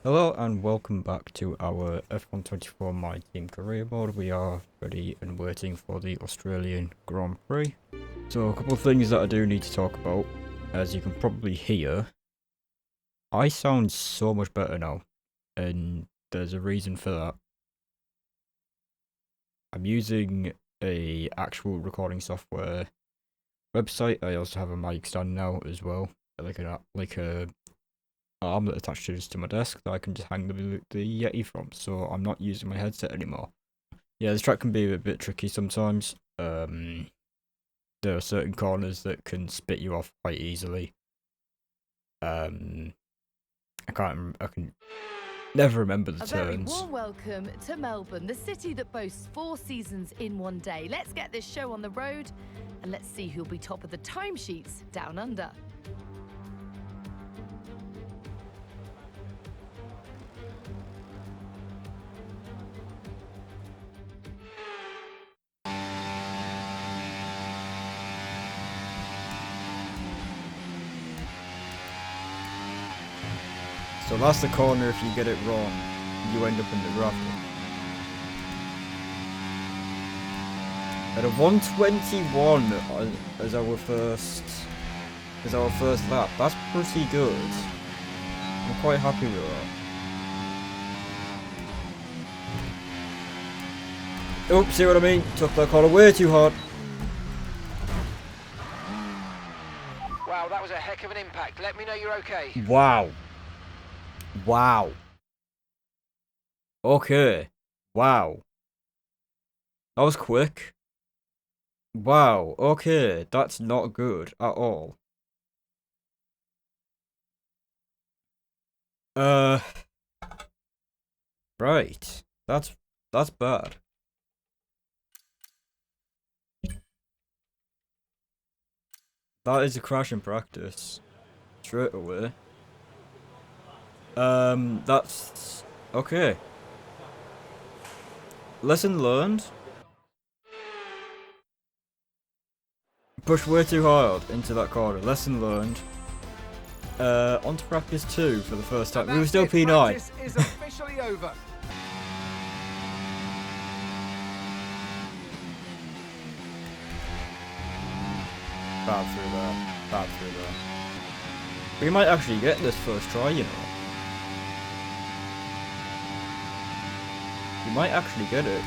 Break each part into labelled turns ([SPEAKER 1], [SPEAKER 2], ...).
[SPEAKER 1] Hello and welcome back to our F124 My Team Career Mode. We are ready and waiting for the Australian Grand Prix. So a couple of things that I do need to talk about. As you can probably hear, I sound so much better now, and there's a reason for that. I'm using a actual recording software website. I also have a mic stand now as well, like a arm that attaches to my desk that I can just hang the Yeti from, so I'm not using my headset anymore. Yeah, this track can be a bit tricky sometimes. There are certain corners that can spit you off quite easily. I can never remember the
[SPEAKER 2] A very
[SPEAKER 1] turns.
[SPEAKER 2] warm welcome to Melbourne, the city that boasts 4 seasons in one day. Let's get this show on the road and let's see who'll be top of the timesheets down under.
[SPEAKER 1] So that's the corner. If you get it wrong, you end up in the gravel. At a 121 as our first lap, that's pretty good. I'm quite happy with that. Oh, see what I mean? Took that corner way too hard.
[SPEAKER 3] Wow, that was a heck of an impact. Let me know you're okay.
[SPEAKER 1] Wow. Wow. Okay. Wow. That was quick. Wow. Okay. That's not good at all. Right. That's bad. That is a crash in practice. Straight away. That's okay. Lesson learned. Push way too hard into that corner. Lesson learned. On to practice 2 for the first time. We were still P9.
[SPEAKER 3] Practice is officially over.
[SPEAKER 1] Bad through there. Bad through there. We might actually get this first try, you know. We might actually get it.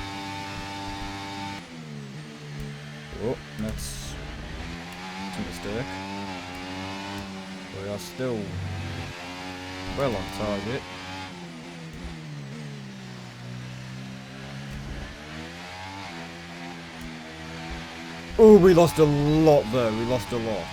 [SPEAKER 1] Oh, that's a mistake. We are still well on target. Oh, we lost a lot there. We lost a lot.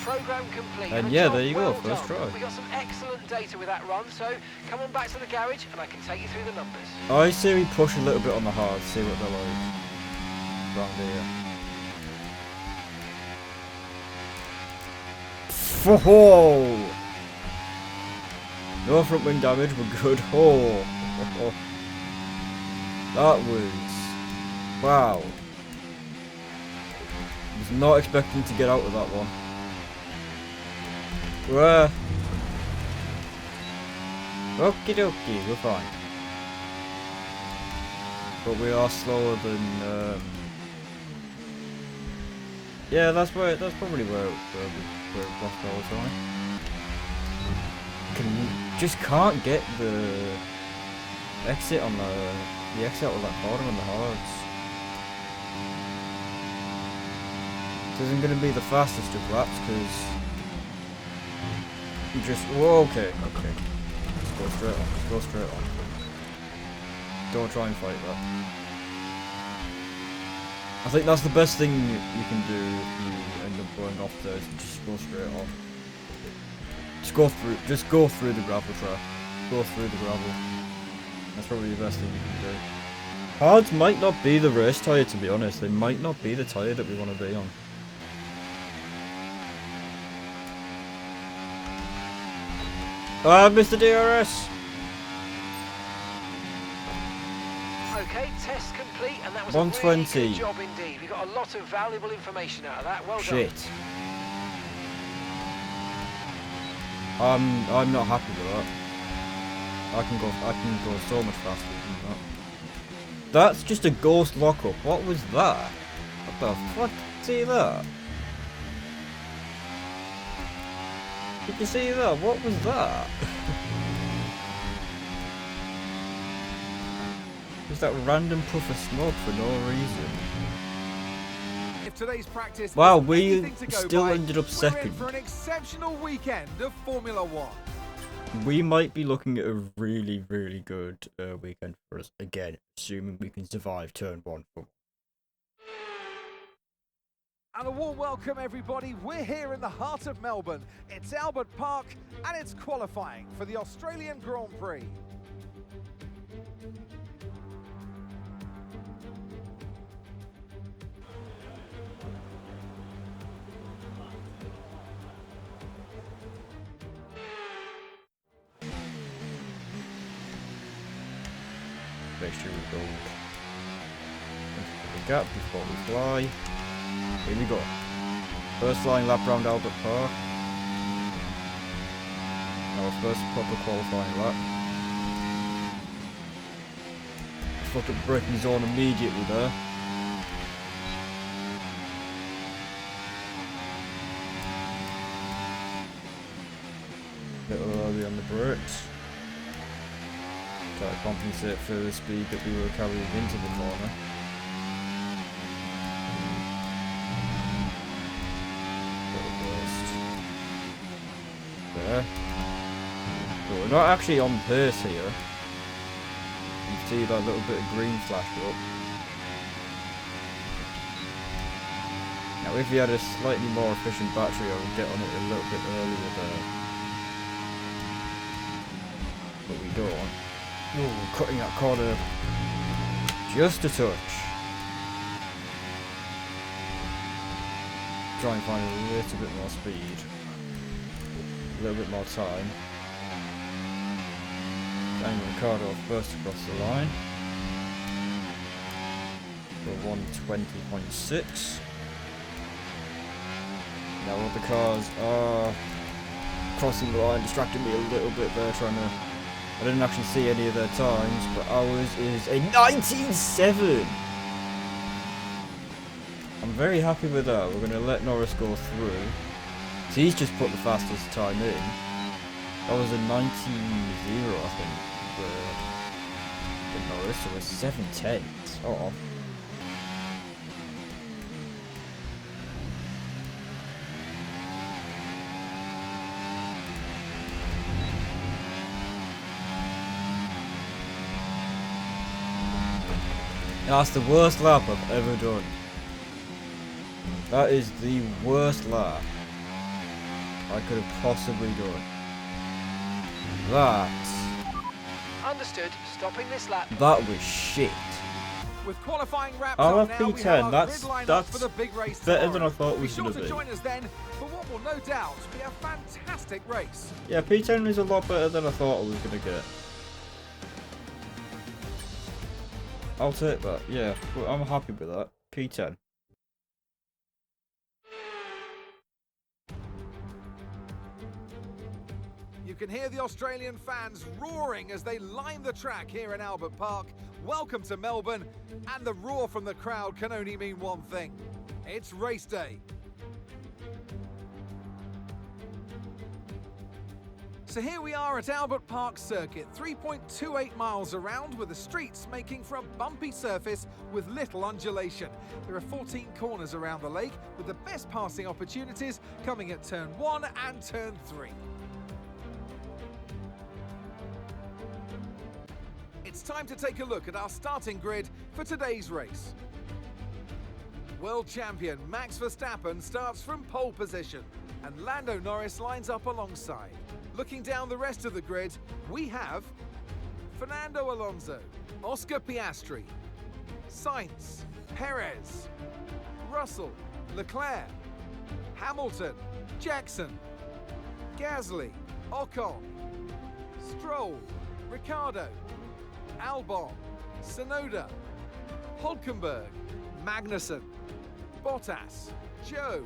[SPEAKER 3] Program complete.
[SPEAKER 1] And
[SPEAKER 3] a
[SPEAKER 1] yeah,
[SPEAKER 3] job
[SPEAKER 1] there you go,
[SPEAKER 3] well
[SPEAKER 1] first
[SPEAKER 3] done.
[SPEAKER 1] try.
[SPEAKER 3] We got some excellent data with that run, so come on back to the garage and I can take you through the numbers.
[SPEAKER 1] I say we push a little bit on the hard, see what they're like. Round here. Oh! No front wing damage, we're good. Oh! That was... wow. Was not expecting to get out of that one. Okie dokie, we're fine. But we are slower than... yeah, that's probably where we've lost all the time. Just can't get the exit on the exit out of that corner on the hards. This isn't going to be the fastest of laps because you just... whoa, okay. Let's go straight on. Let's go straight on. Don't try and fight that. I think that's the best thing you can do if you end up going off there, is just go straight on. Just go through the gravel track. Go through the gravel. That's probably the best thing you can do. Hards might not be the race tyre, to be honest. They might not be the tyre that we want to be on. Mr. DRS!
[SPEAKER 3] Okay, test complete, and that was
[SPEAKER 1] 120.
[SPEAKER 3] a really good job indeed. We got a lot of valuable information out of that. Well done.
[SPEAKER 1] Shit. I'm not happy with that. I can go so much faster than that. That's just a ghost lockup. What was that? What the fuck? See that? Did you see that? What was that? Just that random puff of smoke for no reason.
[SPEAKER 4] If today's practice
[SPEAKER 1] Wow,
[SPEAKER 4] is
[SPEAKER 1] we
[SPEAKER 4] anything to go
[SPEAKER 1] still
[SPEAKER 4] by,
[SPEAKER 1] ended up
[SPEAKER 4] we're
[SPEAKER 1] second.
[SPEAKER 4] in for an exceptional weekend of Formula One.
[SPEAKER 1] We might be looking at a really, really good weekend for us again, assuming we can survive turn 1 for.
[SPEAKER 4] And a warm welcome, everybody. We're here in the heart of Melbourne. It's Albert Park, and it's qualifying for the Australian Grand Prix.
[SPEAKER 1] Make sure we go the gap before we fly. Here we go. First line lap round Albert Park. Our first proper qualifying lap. Fucking braking zone immediately there. Little early on the brakes. Try to compensate for the speed that we were carrying into the corner. Little burst. There. But we're not actually on pace here. You can see that little bit of green flash up. Now if we had a slightly more efficient battery, I would get on it a little bit earlier there. But we don't. Oh, cutting that corner just a touch. Try and find a little bit more speed. A little bit more time. Daniel Ricciardo first across the line. For 120.6. Now all the cars are crossing the line, distracting me a little bit there, trying to... I didn't actually see any of their times, but ours is a 19.7! I'm very happy with that. We're going to let Norris go through. So he's just put the fastest time in. That was a 19.0, I think, for Norris, so we're 7.10. Oh. That's the worst lap I've ever done. That is the worst lap I could have possibly done.
[SPEAKER 3] Understood. Stopping this lap.
[SPEAKER 1] That was shit.
[SPEAKER 4] With qualifying wrapped
[SPEAKER 1] I'll
[SPEAKER 4] up
[SPEAKER 1] have
[SPEAKER 4] now, we have
[SPEAKER 1] P10.
[SPEAKER 4] our
[SPEAKER 1] That's
[SPEAKER 4] grid line up for the
[SPEAKER 1] better
[SPEAKER 4] big race
[SPEAKER 1] than
[SPEAKER 4] tomorrow.
[SPEAKER 1] I thought we
[SPEAKER 4] Be
[SPEAKER 1] should
[SPEAKER 4] sure
[SPEAKER 1] have
[SPEAKER 4] to
[SPEAKER 1] been.
[SPEAKER 4] join us then for what will no doubt be a fantastic race.
[SPEAKER 1] Yeah, P10 is a lot better than I thought I was going to get. I'll take that, yeah. Well, I'm happy with that. P10.
[SPEAKER 4] You can hear the Australian fans roaring as they line the track here in Albert Park. Welcome to Melbourne, and the roar from the crowd can only mean one thing. It's race day. So here we are at Albert Park Circuit, 3.28 miles around, with the streets making for a bumpy surface with little undulation. There are 14 corners around the lake, with the best passing opportunities coming at turn 1 and turn 3. It's time to take a look at our starting grid for today's race. World champion Max Verstappen starts from pole position, and Lando Norris lines up alongside. Looking down the rest of the grid, we have Fernando Alonso, Oscar Piastri, Sainz, Perez, Russell, Leclerc, Hamilton, Jackson, Gasly, Ocon, Stroll, Ricciardo, Albon, Tsunoda, Hulkenberg, Magnussen, Bottas, Joe,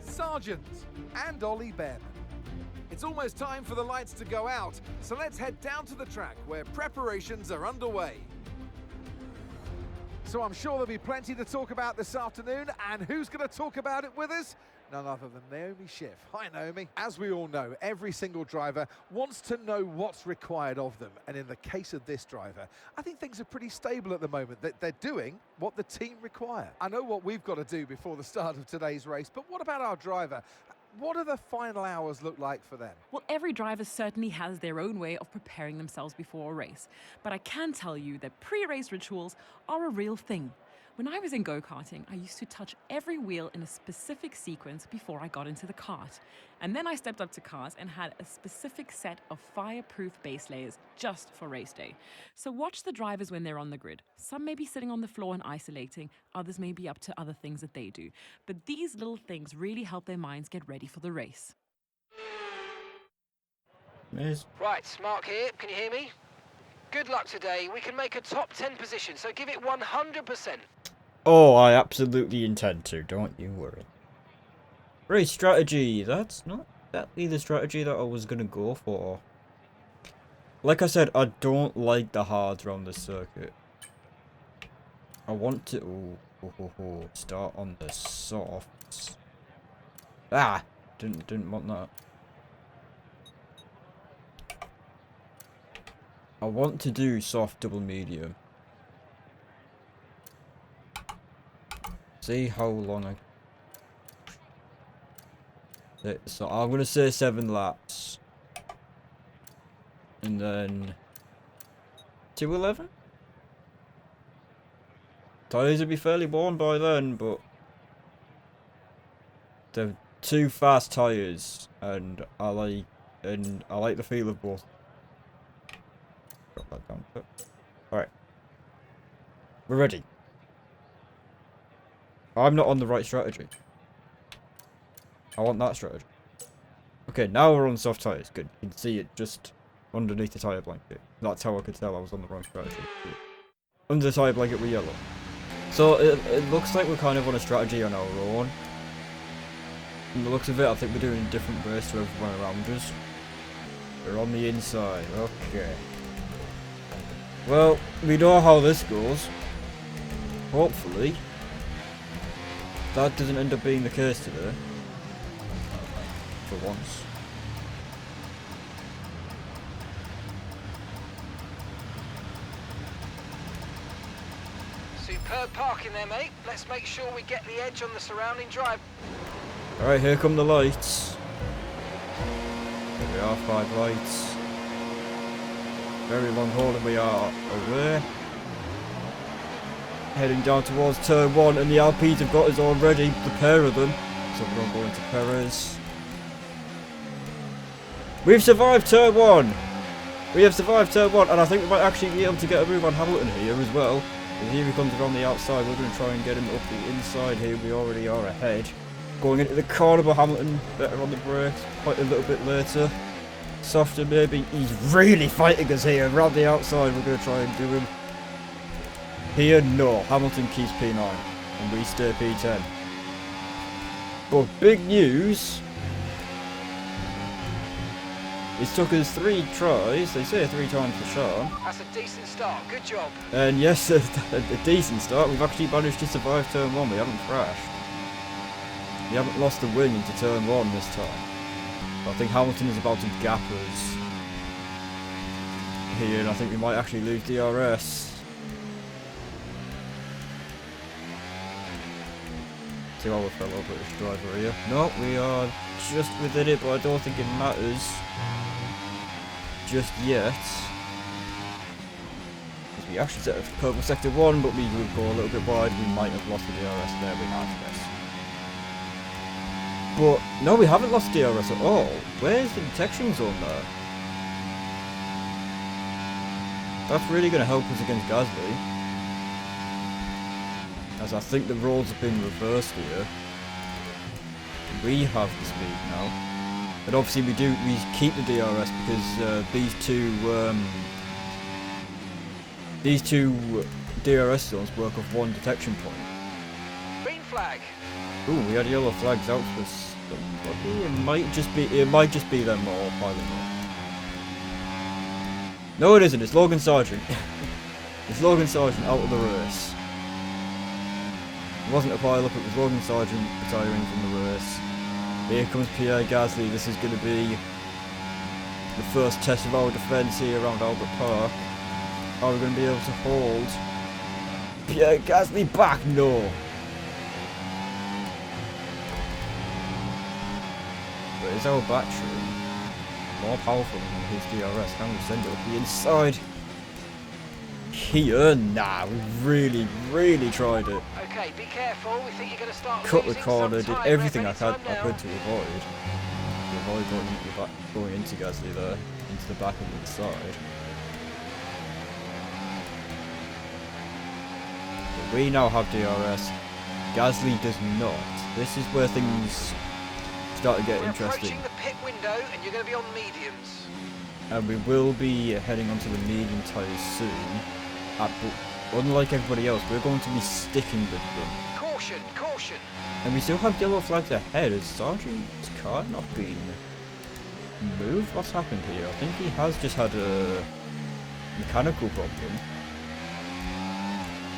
[SPEAKER 4] Sargent, and Ollie Behrman. It's almost time for the lights to go out, so let's head down to the track where preparations are underway. So I'm sure there'll be plenty to talk about this afternoon, and who's going to talk about it with us? None other than Naomi Schiff. Hi, Naomi. As we all know, every single driver wants to know what's required of them. And in the case of this driver, I think things are pretty stable at the moment. They're doing what the team require. I know what we've got to do before the start of today's race, but what about our driver? What do the final hours look like for them?
[SPEAKER 5] Well, every driver certainly has their own way of preparing themselves before a race. But I can tell you that pre-race rituals are a real thing. When I was in go-karting, I used to touch every wheel in a specific sequence before I got into the kart. And then I stepped up to cars and had a specific set of fireproof base layers just for race day. So watch the drivers when they're on the grid. Some may be sitting on the floor and isolating, others may be up to other things that they do. But these little things really help their minds get ready for the race.
[SPEAKER 1] Miss.
[SPEAKER 3] Right, Mark here. Can you hear me? Good luck today. We can make a top 10 position, so give it 100%.
[SPEAKER 1] Oh, I absolutely intend to, don't you worry. Race strategy, that's not exactly the strategy that I was going to go for. Like I said, I don't like the hards around the circuit. I want to start on the softs. Ah, didn't want that. I want to do soft double medium. See how long so I'm gonna say 7 laps. And then 2:11? Tyres will be fairly worn by then, but they're 2 fast tyres and I like the feel of both. Drop that down. Alright. We're ready. I'm not on the right strategy. I want that strategy. Okay, now we're on soft tyres. Good. You can see it just underneath the tyre blanket. That's how I could tell I was on the wrong strategy. Under the tyre blanket, we're yellow. So it looks like we're kind of on a strategy on our own. From the looks of it, I think we're doing a different race to everyone around us. We're on the inside. Okay. Well, we know how this goes. Hopefully that doesn't end up being the case today. For once.
[SPEAKER 3] Superb parking there, mate. Let's make sure we get the edge on the surrounding drive.
[SPEAKER 1] Alright, here come the lights. Here we are, 5 lights. Very long haul and we are away. Heading down towards turn 1 and the Alpines have got us already, the pair of them. So we're going to go into Perez. We've survived turn 1! We have survived turn 1 and I think we might actually be able to get a move on Hamilton here as well. And here he comes around the outside, we're going to try and get him up the inside here, we already are ahead. Going into the corner, but Hamilton better on the brakes, quite a little bit later. Softer maybe, he's really fighting us here, around the outside we're going to try and do him. Here, no, Hamilton keeps P9, and we stay P10. But big news, it took us 3 tries, they say 3 times for Sean.
[SPEAKER 3] That's a decent start, good job.
[SPEAKER 1] And yes, a decent start, we've actually managed to survive turn 1, we haven't crashed. We haven't lost the wing into turn 1 this time. I think Hamilton is about to gap us here, and I think we might actually lose DRS. See how we fell over British driver here. No, we are just within it, but I don't think it matters just yet. Because we actually set a purple sector 1, but we would go a little bit wide. We might have lost the DRS there, we have, yes. But no, we haven't lost DRS at all. Where's the detection zone there? That's really going to help us against Gasly. As I think the roles have been reversed here. We have the speed now. But obviously we keep the DRS because these two DRS zones work off 1 detection point.
[SPEAKER 3] Green flag.
[SPEAKER 1] Ooh, we had yellow flags out somebody. It might just be them all piling up. No, it isn't. It's Logan Sargent. It's Logan Sargent out of the race. It wasn't a pile up. It was Logan Sargent retiring from the race. Here comes Pierre Gasly. This is going to be the first test of our defence here around Albert Park. Are we going to be able to hold Pierre Gasly back? No. But is our battery more powerful than his DRS? Can we send it up the inside? Here? Nah, we really tried it.
[SPEAKER 3] Okay, be careful. We think you're going to start
[SPEAKER 1] Cut the
[SPEAKER 3] losing
[SPEAKER 1] corner,
[SPEAKER 3] some
[SPEAKER 1] did
[SPEAKER 3] time.
[SPEAKER 1] everything I
[SPEAKER 3] Ready,
[SPEAKER 1] could
[SPEAKER 3] time now.
[SPEAKER 1] to avoid. Going into Gasly there, into the back and the side. But we now have DRS. Gasly does not. This is where things start to get
[SPEAKER 3] We're
[SPEAKER 1] interesting.
[SPEAKER 3] approaching the pit window, and you're going to be on mediums.
[SPEAKER 1] And we will be heading onto the medium tyres soon. But unlike everybody else, we're going to be sticking with them.
[SPEAKER 3] Caution, caution.
[SPEAKER 1] And we still have yellow flags ahead. Has Sargent's car not been moved? What's happened here? I think he has just had a mechanical problem.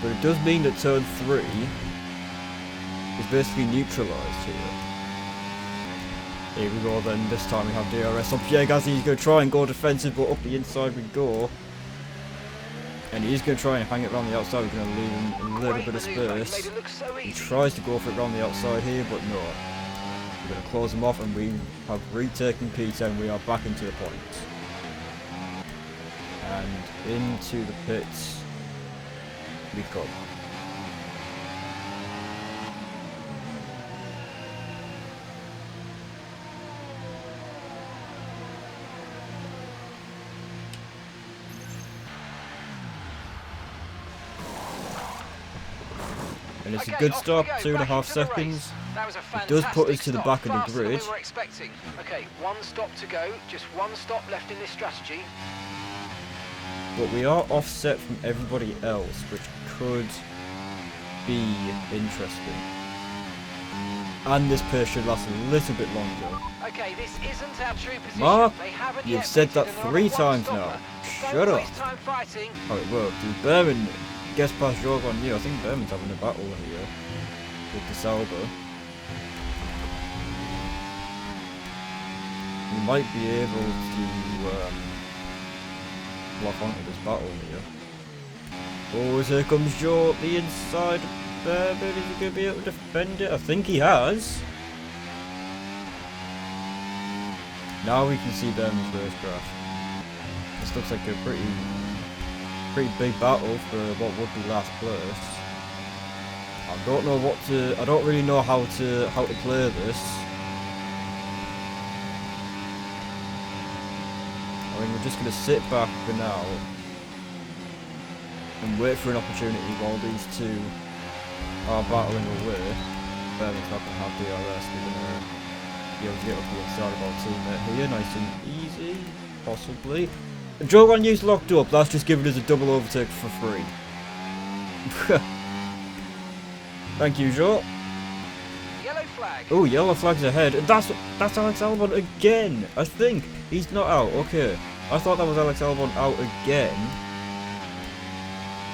[SPEAKER 1] But it does mean that turn 3 is basically neutralised here. Here we go then. This time we have DRS on Pierre Gasly. He's going to try and go defensive, but up the inside we go. And he's going to try and hang it around the outside. We're going to leave him a little
[SPEAKER 3] Great
[SPEAKER 1] bit of
[SPEAKER 3] manoeuvre. He
[SPEAKER 1] space.
[SPEAKER 3] made it look so
[SPEAKER 1] He
[SPEAKER 3] easy.
[SPEAKER 1] tries to go for it around the outside here, but no. We're going to close him off, and we have retaken P10. We are back into the point. And into the pits we come. And it's a
[SPEAKER 3] Okay,
[SPEAKER 1] good
[SPEAKER 3] off we
[SPEAKER 1] stop,
[SPEAKER 3] go,
[SPEAKER 1] 2.5
[SPEAKER 3] back into the
[SPEAKER 1] seconds.
[SPEAKER 3] race. That was a
[SPEAKER 1] It does put us
[SPEAKER 3] fantastic
[SPEAKER 1] to the
[SPEAKER 3] stop,
[SPEAKER 1] back of the
[SPEAKER 3] faster than
[SPEAKER 1] grid.
[SPEAKER 3] we were expecting. Okay, one stop to go, just one stop left in this strategy.
[SPEAKER 1] But we are offset from everybody else, which could be interesting. And this pace should last a little bit longer.
[SPEAKER 3] Okay, this isn't our true position.
[SPEAKER 1] Mark,
[SPEAKER 3] They haven't
[SPEAKER 1] you've
[SPEAKER 3] yet
[SPEAKER 1] said
[SPEAKER 3] pitted
[SPEAKER 1] that
[SPEAKER 3] and they're on
[SPEAKER 1] 3
[SPEAKER 3] a
[SPEAKER 1] times
[SPEAKER 3] one-stopper.
[SPEAKER 1] now.
[SPEAKER 3] Don't
[SPEAKER 1] Shut up.
[SPEAKER 3] waste time fighting.
[SPEAKER 1] How it worked. Berman gets past Jorg on you. I think Berman's having a battle here with the Sauber. We might be able to block onto this battle here. Oh, here comes Joe up the inside. Berman, is he going to be able to defend it? I think he has. Now we can see Berman's race crash. This looks like a pretty big battle for what would be last place. I don't really know how to play this. I mean, we're just gonna sit back for now and wait for an opportunity while these two are battling away. Berman's not gonna have DRS. We're gonna be able to get up the inside of our teammate here, nice and easy, possibly. Drogon used locked up. That's just giving us a double overtake for free. Thank you, Joe.
[SPEAKER 3] Yellow flag.
[SPEAKER 1] Oh, yellow flag's ahead. That's Alex Albon again. I think he's not out. Okay, I thought that was Alex Albon out again.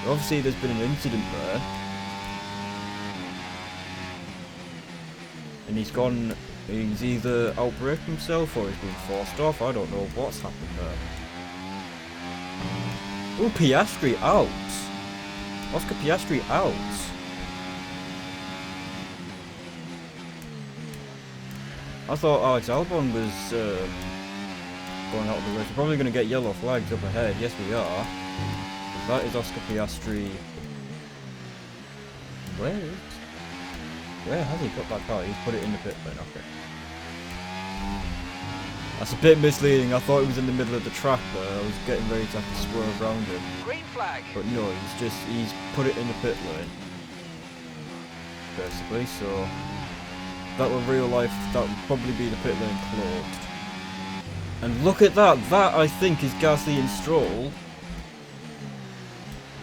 [SPEAKER 1] Obviously, there's been an incident there, and he's gone. He's either outbraked himself or he's been forced off. I don't know what's happened there. Oh, Piastri out. Oscar Piastri out. I thought Alex Albon was going out of the race. We're probably going to get yellow flags up ahead. Yes, we are. That is Oscar Piastri. Where has he got that car? He's put it in the pit lane. Okay. That's a bit misleading. I thought he was in the middle of the track there. I was getting ready to have to swerve around him.
[SPEAKER 3] Green flag.
[SPEAKER 1] But no, he's put it in the pit lane. Basically, so that would real life, that would probably be the pit lane closed. And look at that, that I think is Gasly and Stroll.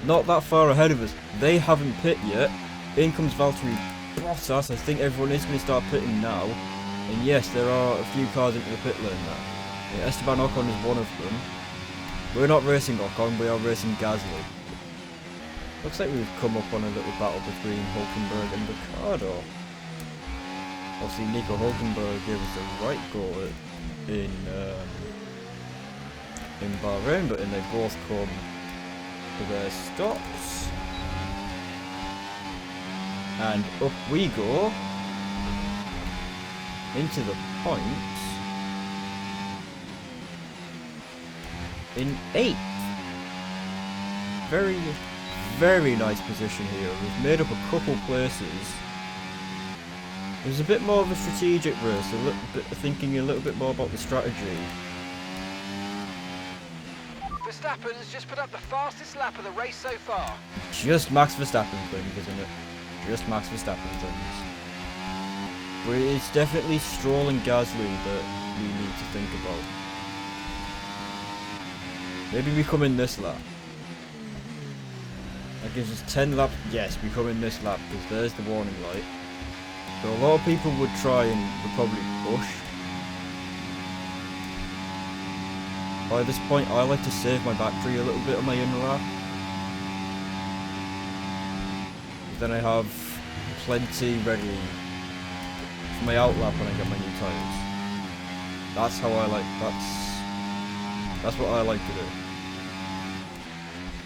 [SPEAKER 1] Not that far ahead of us. They haven't pit yet. In comes Valtteri Bottas. I think everyone is going to start pitting now. And yes, there are a few cars into the pit lane now. Yeah, Esteban Ocon is one of them. We're not racing Ocon, we are racing Gasly. Looks like we've come up on a little battle between Hulkenberg and Ricciardo. Obviously, Nico Hulkenberg gave us the right goal in Bahrain, but then they both come to their stops. And up we go into the points in 8th. Very, very nice position here. We've made up a couple places. It was a bit more of a strategic race, a little bit thinking a little bit more about the strategy.
[SPEAKER 3] Verstappen's just put up the fastest lap of the race so far.
[SPEAKER 1] Just Max Verstappen things, isn't it? Just Max Verstappen things. But it's definitely Stroll and Gasly that we need to think about. Maybe we come in this lap. That gives us 10 laps. Yes, we come in this lap because there's the warning light. So a lot of people would try and would probably push. By this point, I like to save my battery a little bit on my in lap. Then I have plenty ready for my out lap when I get my new tyres. That's how I like. That's what I like to do.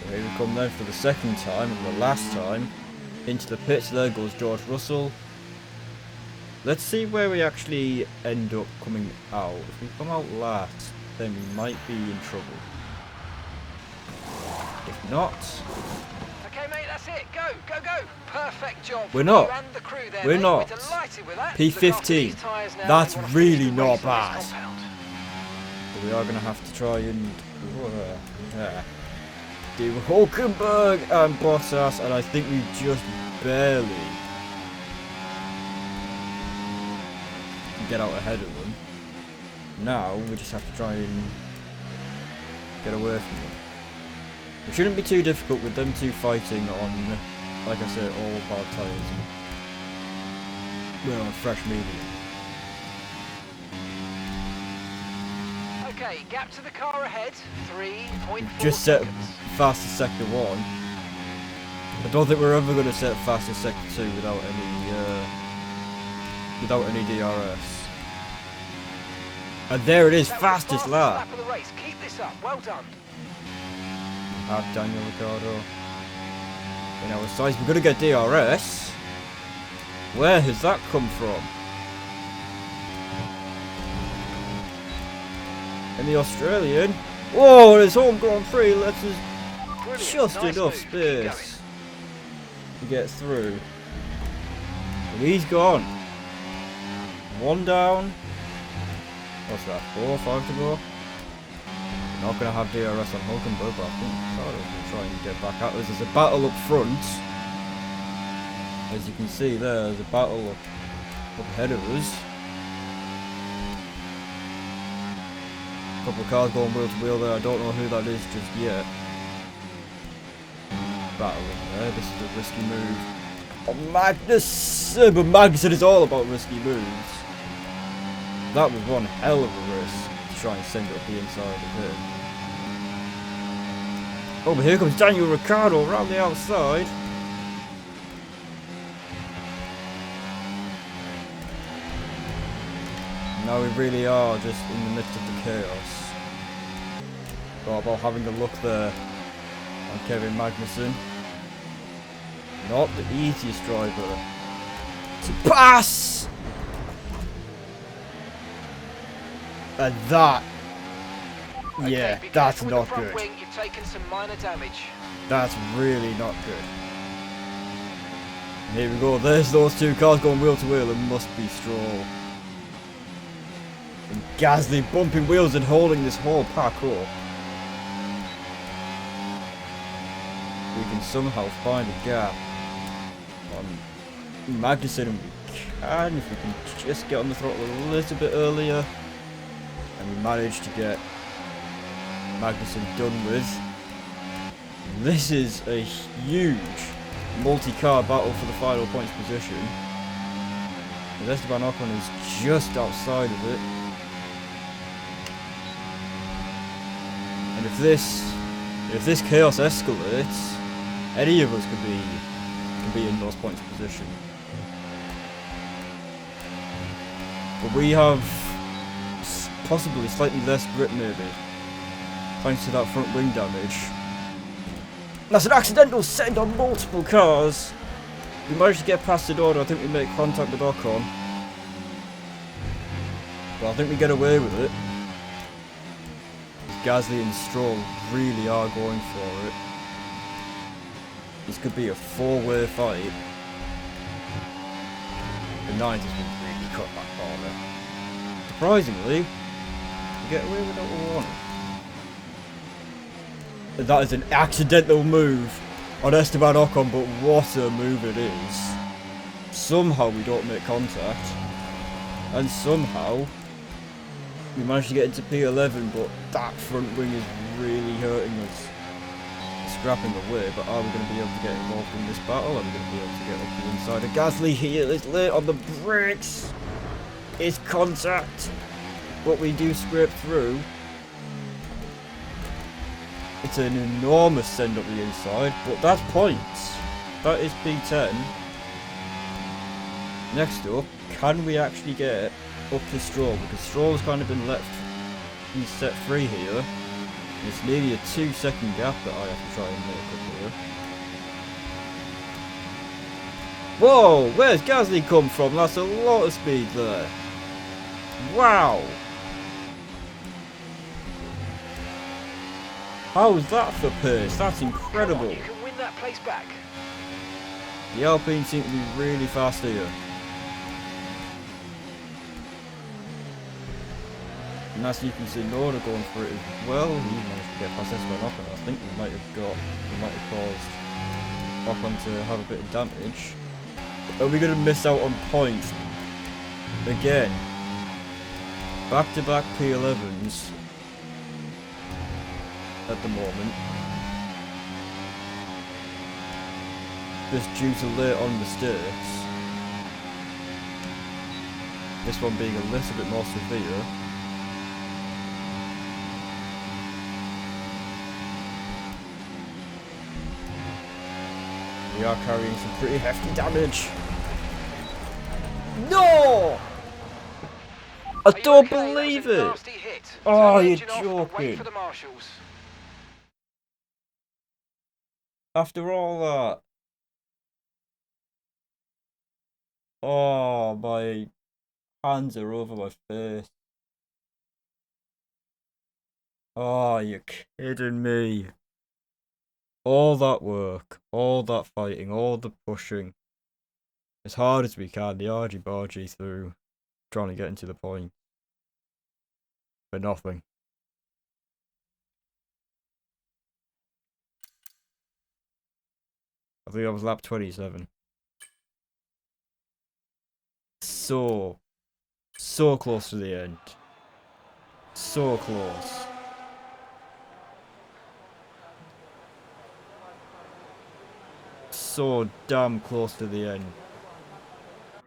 [SPEAKER 1] So here we come then for the second time and the last time into the pits. There goes George Russell. Let's see where we actually end up coming out. If we come out last, then we might be in trouble. If not...
[SPEAKER 3] Okay, mate, that's it. Go, go, go. Perfect job.
[SPEAKER 1] We're not.
[SPEAKER 3] You and the crew there,
[SPEAKER 1] We're
[SPEAKER 3] mate.
[SPEAKER 1] not.
[SPEAKER 3] We're delighted with that.
[SPEAKER 1] P15.
[SPEAKER 3] Look after these tyres now.
[SPEAKER 1] That's
[SPEAKER 3] We want to
[SPEAKER 1] really
[SPEAKER 3] finish the
[SPEAKER 1] not
[SPEAKER 3] race on
[SPEAKER 1] bad.
[SPEAKER 3] this compound.
[SPEAKER 1] But we are going to have to try and do Hulkenberg and Bottas, and I think we just barely get out ahead of them. Now we just have to try and get away from them. It shouldn't be too difficult with them two fighting on, like I said, all hard tyres. We're on fresh medium.
[SPEAKER 3] Okay, gap to the car ahead. 3.4
[SPEAKER 1] Just set
[SPEAKER 3] seconds.
[SPEAKER 1] fastest sector 1. I don't think we're ever going to set fastest sector 2 without any DRS. And there it is,
[SPEAKER 3] That was the
[SPEAKER 1] fastest lap.
[SPEAKER 3] of the race. Keep this up. Well done.
[SPEAKER 1] Have Daniel Ricciardo in our size. We're going to get DRS. Where has that come from? In the Australian. Whoa, it's home Grand Prix. Let's just
[SPEAKER 3] Brilliant.
[SPEAKER 1] just
[SPEAKER 3] Nice
[SPEAKER 1] enough
[SPEAKER 3] move. Keep going.
[SPEAKER 1] space to get through. And he's gone. 1 down. What's that? 4 or 5 to go? Not going to have DRS on Hulkenberg, but I think Ricardo's going to try and get back at us. There's a battle up front. As you can see there's a battle up ahead of us. A couple of cars going wheel to wheel there. I don't know who that is just yet. Battle up there. This is a risky move. Oh, Magnussen! But Magnussen is all about risky moves. That was one hell of a race to try and send it up the inside of him. Oh, but here comes Daniel Ricciardo around the outside. Now we really are just in the midst of the chaos. Thought about having a look there on Kevin Magnussen. Not the easiest driver to pass! And that,
[SPEAKER 3] Okay,
[SPEAKER 1] yeah,
[SPEAKER 3] be
[SPEAKER 1] that's
[SPEAKER 3] careful with
[SPEAKER 1] not
[SPEAKER 3] the front
[SPEAKER 1] good.
[SPEAKER 3] wing. You've taken some minor damage.
[SPEAKER 1] That's really not good. And here we go, there's those two cars going wheel to wheel. It must be Stroll. And Gasly bumping wheels and holding this whole pack up. We can somehow find a gap on Magnussen, and we can, if we can just get on the throttle a little bit earlier. And we managed to get Magnussen done with. This is a huge multi-car battle for the final points position. As Esteban Ocon is just outside of it. And if this chaos escalates, any of us could be in those points position. But we have possibly slightly less grip maybe, thanks to that front wing damage. That's an accidental send on multiple cars. We managed to get past the door. I think we make contact with Ocon. But I think we get away with it. Gasly and Stroll really are going for it. This could be a four-way fight. The 90's been really cut that corner. Surprisingly, we get away with what we want. That is an accidental move on Esteban Ocon, but what a move it is. Somehow we don't make contact. And somehow we managed to get into P11, but that front wing is really hurting us. Scrapping away, but are we going to be able to get involved in this battle? Are we going to be able to get up the inside of Gasly here? It's late on the brakes. It's contact. But we do scrape through. It's an enormous send up the inside, but that's points. That is P10. Next up, can we actually get up to Stroll? Because Stroll's kind of been left set free here. It's nearly a 2-second gap that I have to try and make up here. Whoa, where's Gasly come from? That's a lot of speed there. Wow. How's that for pace? That's incredible.
[SPEAKER 3] You can win that place back.
[SPEAKER 1] The Alpine seem to be really fast here. And as you can see, Noda going for it as well. He managed to get past Esteban Ocon. I think we might have caused Ocon to have a bit of damage. Are we going to miss out on points again? Back-to-back P11s at the moment. Just due to late on mistakes. This one being a little bit more severe. We are carrying some pretty hefty damage. No! I don't believe it! Oh, you're joking. After all that. Oh, my hands are over my face. Oh, you're kidding me. All that work, all that fighting, all the pushing. As hard as we can, the argy-bargy through, trying to get into the point. For nothing. I think I was lap 27. So close to the end. So close. So damn close to the end.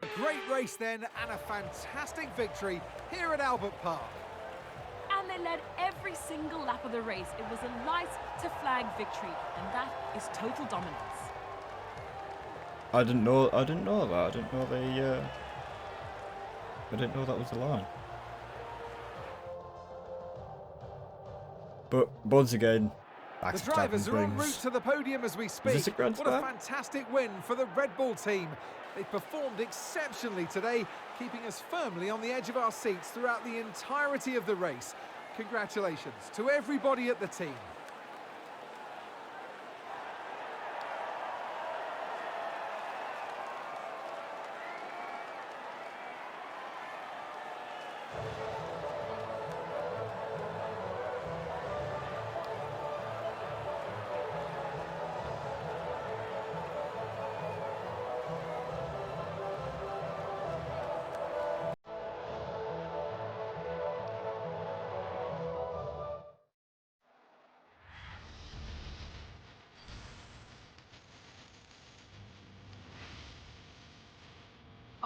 [SPEAKER 4] A great race then, and a fantastic victory here at Albert Park.
[SPEAKER 5] And they led every single lap of the race. It was a light to flag victory, and that is total dominance.
[SPEAKER 1] I didn't know that. I didn't know that was the line. But once again,
[SPEAKER 4] the drivers are en route to the podium as we speak. What a fantastic win for the Red Bull team. They've performed exceptionally today, keeping us firmly on the edge of our seats throughout the entirety of the race. Congratulations to everybody at the team.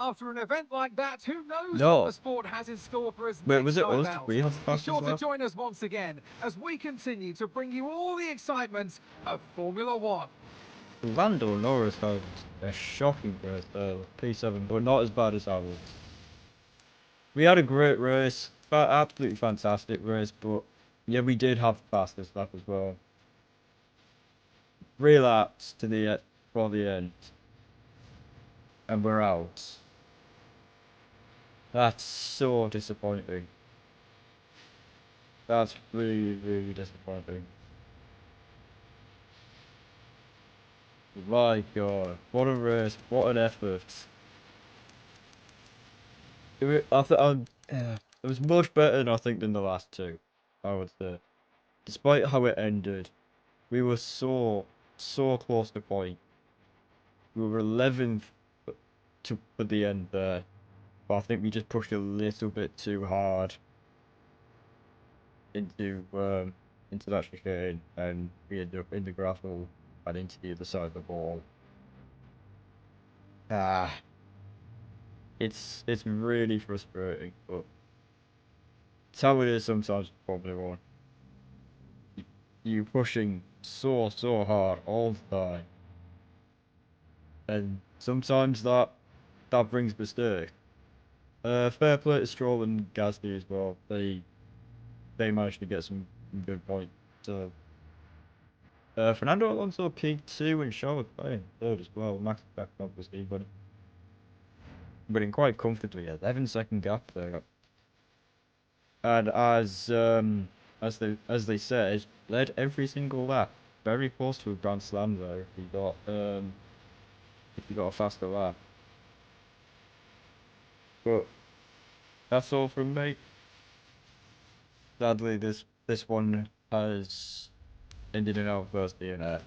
[SPEAKER 4] After an event like that, who knows
[SPEAKER 1] No.
[SPEAKER 4] what the sport has in store for us
[SPEAKER 1] Wait,
[SPEAKER 4] next
[SPEAKER 1] was it
[SPEAKER 4] time
[SPEAKER 1] us?
[SPEAKER 4] out.
[SPEAKER 1] We have
[SPEAKER 4] Be
[SPEAKER 1] fastest
[SPEAKER 4] sure to
[SPEAKER 1] lap?
[SPEAKER 4] join us once again as we continue to bring you all the excitement of Formula One.
[SPEAKER 1] Lando Norris had a shocking race there, P7, but not as bad as ours. We had a great race, absolutely fantastic race, but yeah, we did have the fastest lap as well. 3 laps to the for the end, and we're out. That's so disappointing. That's really, really disappointing. My God, what a race! What an effort! It was much better than I think than the last two, I would say. Despite how it ended, we were so close to point. We were 11th for the end there, but I think we just pushed a little bit too hard into that chicane, and we ended up in the gravel and into the other side of the ball. It's really frustrating, but it's how it is sometimes in Formula 1. You're pushing so hard all the time, and sometimes that brings mistakes. Fair play to Stroll and Gasly as well. They managed to get some good points. Fernando Alonso P2 and Charles Leclerc third as well. Max back obviously, but in quite comfortably. 11-second gap there. And as they said, led every single lap. Very close to a Grand Slam there if you got a faster lap. But that's all from me. Sadly, this one has ended in our first DNF.